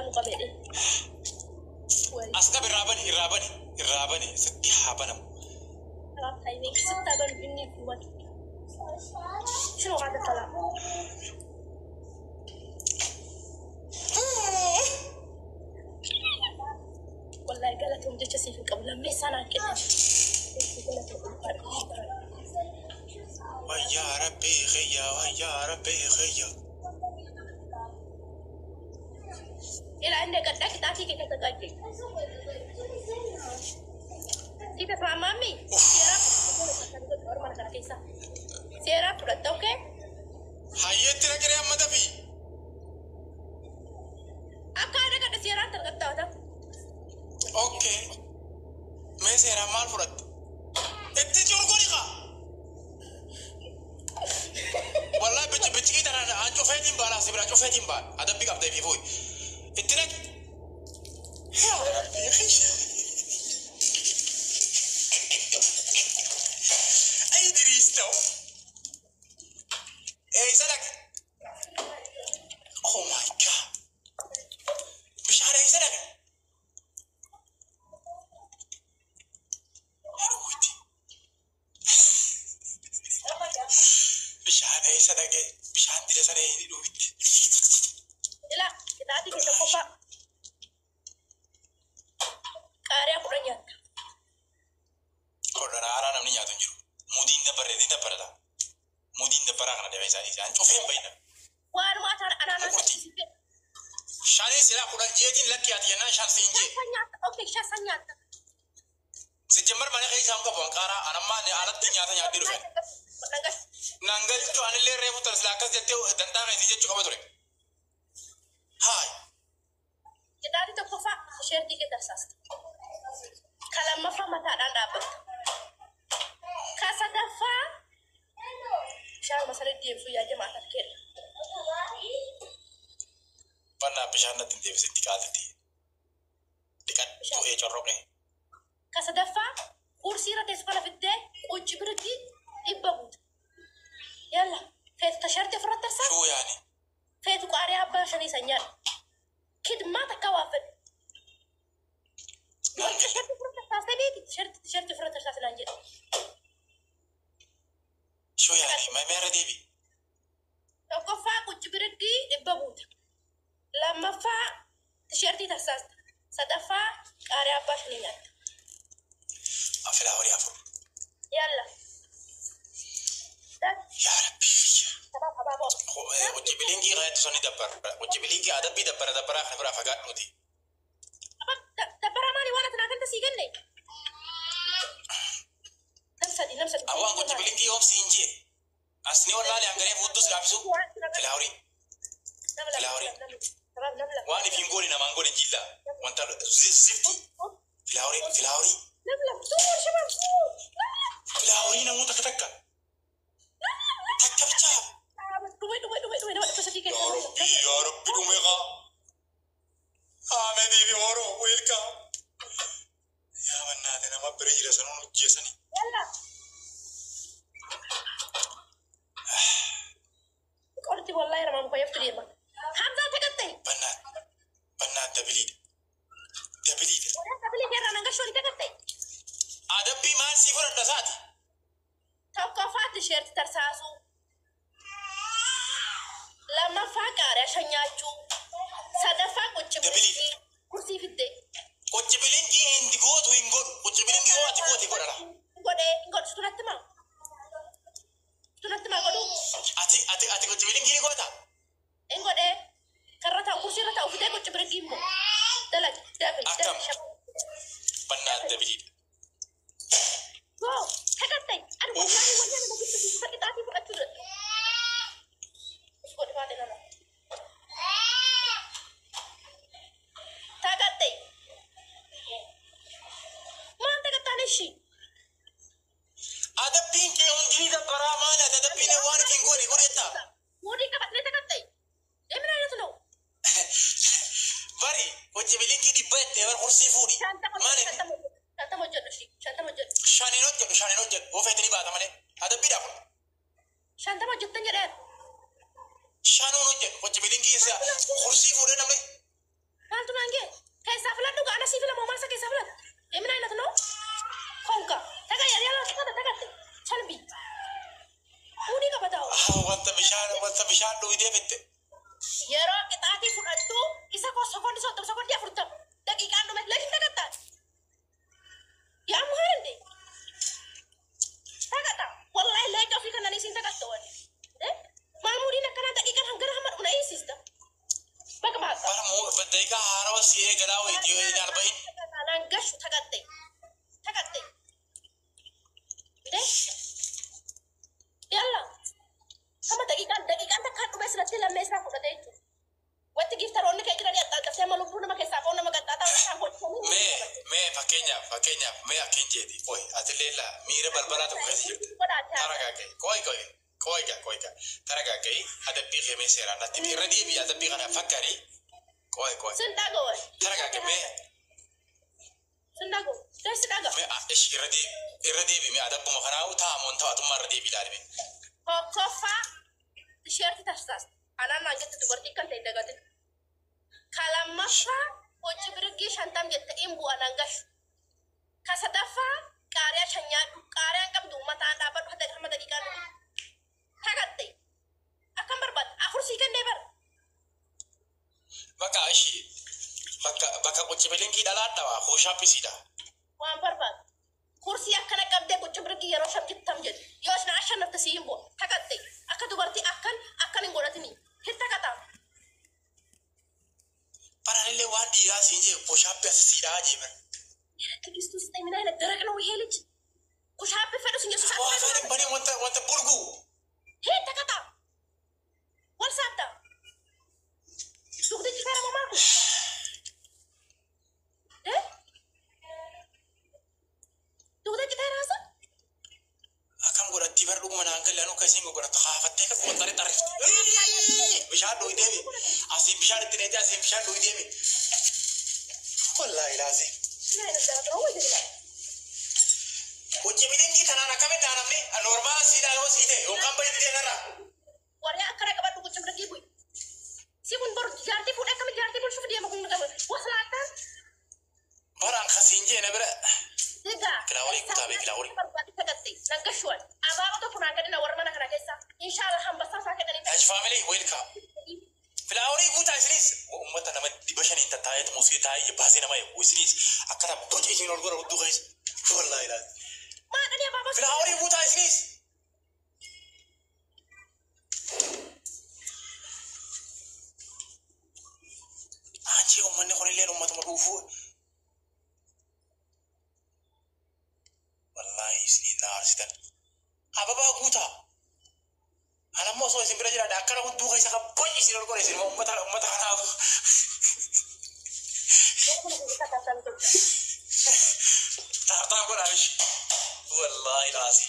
مقابلة أسكاب الرابني ستي حابنم خلاص هاي ستة بن إني قوة شنو قاعدة طلع والله قالتهم جت سيف قبل ما سنة كده ويا ربي خيا ويا ربي خيا إلى عندك قدك تأتي كده تقدي تيجي تسمع مامي سيرا فرد أوكي حياتي لك يا مدفي أكاد كده سيرا تلقطها اوكي ما سيرا مال فرد انت جورغونيكا والله بتجي انا انجو فاتين بالا سيبرا انجو فاتين بال هذا بيك اب داي فوي انت لك يا ربي يا اخي اي دريستو اي سلك او ماي جاد مش عارف اي سلك مش عارف صدقني مش عندي لساني دوبت لا kita hati kita kopa karya kurangnya كنا نعرف نمني يا تنجرو مودين دبر لا مودين دبر أنا ده بيساعد إذا أنتوا فين بينا وانا ما ترى انا شاني سلا كنا جيتين لك يا تيانا شان سينجي اوكي شاسنيات سجمر mana kayak sama kawan kara anak mana alat tinggal tanya biru kan nanggal itu ane le rebu terus lakas jadi tentang ini jadi cukup betul hai kita hati kita kopa share dikit asas kalau mau faham tak ada apa kasa dafa share masalah dia fu ya jemaah terkir pernah pesan nanti dia bisa dikati dikat tuh corok nih kasa dafa kursi rata sekolah fitde uji berarti ibabut يلا فيت تشرت فرط ترسل شو يعني فيت قاري أبا شني سنير كد ما تكوافن تشرت فرط ترسل بيتي تشرت فرط ترسل لانجل شو يعني ما ميرا ديبي لو كفا كنت بردي إبابوت لما فا تشرتي ترسل صدفا قاري أبا شني نات أفلا وري أفو يلا يا ربي وجبلينجي غاية تصني دبر وجبلينجي عدد بي دبر آخر برا فقط نودي دبر ماني وانا تناكن تسيقني نمسدي أوان وجبلينجي يوم سينجي أسني والله لأنغري فودوس لابسو تلاوري واني فينغولي نمانغولي جيلا وانتا زفتي تلاوري نملا صور شباب تلاوري نمو تكتكا يا ربي دوميغا آمدي في مورو ويلكا يا منادنا ما بريجي رسنون جيسني يلا قلت والله يا رمام كيف تريما حمزة تقطعي بنات دبليد يا رنا قشوري تقطعي أدبي ما سيفر الدسات توقفات شيرت ترساسو لما فاكر عشان ياجو صدفا كنت بلينجي كرسي في الدي كنت بلينجي عندي قوت وينقول كنت بلينجي قوت يقول أنا قد ستونت ما قدو أتي كنت بلينجي قوتا قد كرتا كرسي رتا وفي كنت بلينجي مو دلك أكم بنات دبليد واو تكتي أنا والله أنا بقول لك سكت أتي بقتل اسكت بعدين أنا تكتي ما أنت كتاني شيء أدبين كي أنجلي دبرا مانا أدبين وان فينغولي قريتا مودي كبتلي تكتي إمنا يطلو بري كنت بلينجي دي بيت يا كرسي فوري شانتا مجد شيء شانتا مجد شاني نوجد وفيتني بعد ماني أدبي دافع شانتا مجد تنجرين شانو نوجد كنت بلينجي يسا كرسي فوري نملي ما Yeroo qixaatii fudhattu isa koo sokoonni 40 daqiiqaan dhume lakin tagattaa. Yaa muhaandi. Tagata. Wallahi leega ofii kana ni sin tagatta wani. Maamudiin akkana daqiiqaan hangara hamma dhumna eessista. Bakka baata. Bara daqiiqaa haarawa si'ee gadaa wayiti yoo inni arba'in. Naan gashu tagatte. Tagatte. Yalla. Sama daqiiqaan takkaan dhume sirratti lammeessaa fudhatee jechuudha. Wanti giftaroonni kee jiranii adda adda seema lubbuu nama keessaa foon nama gadhaataa isaan gochanii. Mee fakkeenyaaf mee akkin jeeti. Oy ati leella miira balbalaa tokko keessa jirti. Taragaa kee kooyi taragaa kee adabbii keemee seeraan natti irra deebii adabbii kana fakkaari. Kooyi. Sindaago wayi. Taragaa kee mee. Sindaago. Teessi dhaga. Mee ishi irra deebii mee adabbuma kanaa taamuun ta'atummaa irra deebii ilaalime. Koffaa tisheerti taasisaas. Anaan naan jette dubartii kan ta'e dagate. Kalamaffaa hojii birgii 50 jette in bu'aa naan gashu. Kasadaffaa qaariyaa shanyaadhu. Qaariyaan qabdu mataan dhaabadhu hada hamma daqiiqaa dhufu. Tagatte. Akkam barbaada. Afur sii kennee bara. Bakka ishii bakka qochi bilinkii dhalaadhaa hooshaapisiidha. Waan barbaadu. Kursii akkana qabdee qochi birgii yeroo 5 jettam jedhe. Yoo isin ashannafte sii hin bu'a. Tagatte. Akka dubartii akkan hin godhatini. Hitta kataa. Parallee waan dhiiraa siin jee hooshaappi asisiidhaa jeeman. Tegistus ta'imina ila daraqna wayee liji. Hooshaappi fedhu sin jechuudha. Waa afaan banii wanta burguu. Hitta kataa. Wal saabta. Dugdi jikaara mamaa kun. Dugdi jikaara asa? Akkam godhatti bara dhuguma naan gallaan akka isin godhattu haafattee akka qottare xarrifti. Bishaan dhooyi deemi. Asiin bishaan itti neete asiin bishaan dhooyi deemi. Wallaahi laasee. Hojii midhangii kanaan akkamitti aanamne normaal siidhaa yoo siite yookaan bareeddi deemarraa. Warri akkana qabadhu gocha bira geebu'i. Si kun boru jaartii fuudhee akkamitti jaartii bulchuuf deema kun gaba. Waslaattaan. Baraan kasiin jeena bira. Egaa. Filaaworii kutaabee filaaworii. Barbaadi tagatte naggashuwan. Abaaba tokko naan gadina warra mana kana keessa. Inshallah hambassaa isaa kennanii. Ash family welcome. Filaaworii guutaa isinis uummata nama 500 tattaa'eetu muuziqii taa'ee baasee nama eegu isinis akkana boca isiin ol godha hudduu keessa. Wallaahi laata. Maadhanii abaaba. Filaaworii guutaa isinis. Anjii uummanni kunillee uummatuma dhuufuu. Wallaahi isiniin na aarsitan. Ababaa guutaa. Anammoo osoo isin bira jiraadha akkana hudduu keessa kan boci isin ol godhe isin uummata kanaaf. Taartaa godhaa mishi. Wallaahi laasi.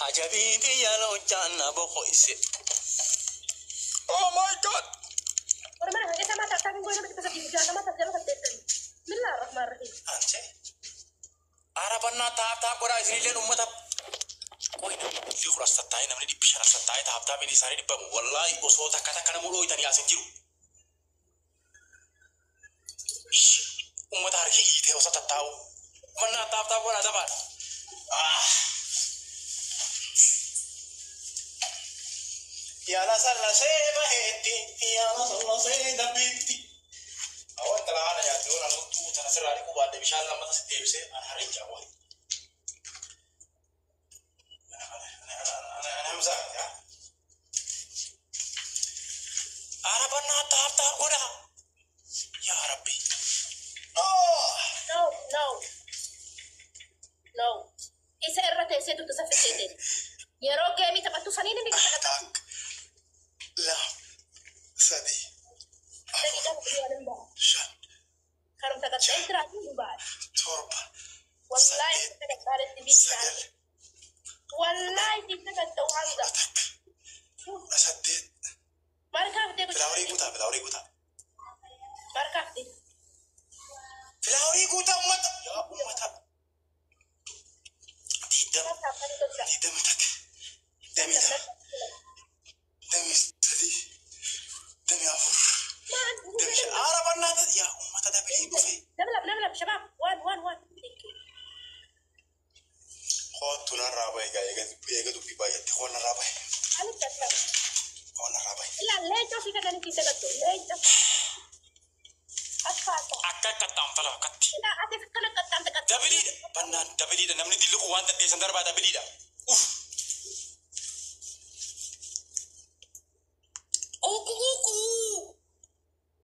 Ajabiiti yaaloo jaanna boqo ise. Oh my God. Warra mana kana keessa maata akkamiin goona bitti basa diigaa sama tajaajila saddeettanii. Millaa rahmaan rahim. Ante. Arabannaa taartaa godhaa isinillee uummata. Qoy namni fi kura sattaa'ee namni 500 sattaa'ee taaptaa mini isaanii dhibbamu. Wallaahi osoo takka nama dhooyitanii as hin jiru. Uummata harki hiitee osoo tattaa'u. Mannaa taaptaa godhaa dabaan. Yaala sallasee baheetti yaala sallasee dabbiitti. Awwan tala haala nyaatti yoo namoota tana sirraa dhiquu baadde bishaan lammata si deebisee harreen jaawwate. Arabannaa taaptaa godhaa. Yaa Rabbi. No. Isa irra teessee tuttu saffisee yeroo geemii taphattu sanii ni miidhagata. Sadi. Daqiiqaa guyyaa danda'a. Shan. Karumta qaxxee intiraatii hin baadhu. Torba. Wallaahi itti qaxxaaletti biisaan. Wallaahi itti qaxxaa'u hanga. Saddeet. Markaaf deebisu. Filaaworii guutaa. Markaaf deebisu. Filaaworii guutaa uummata. Yaa uummata. Diidama takka. Damii lama. Damii sadii. Damii afur. Damii shan. Arabannaa yaa uummata dabalii dhufe. Dabala shabaab. Waan. Kootu narraa bahe egaa eega dubbii baay'atti koon narraa bahe. أنا تكلم. وانا رابي لا ليه جو في كذا نكيد تقدر ليه جو. أفاتا. أكاد كتام فلا كت لا أتذكر كتام تقدر. دبلي بنا دبلي ده نمني دلوا وان تدي سندر بعد دبلي ده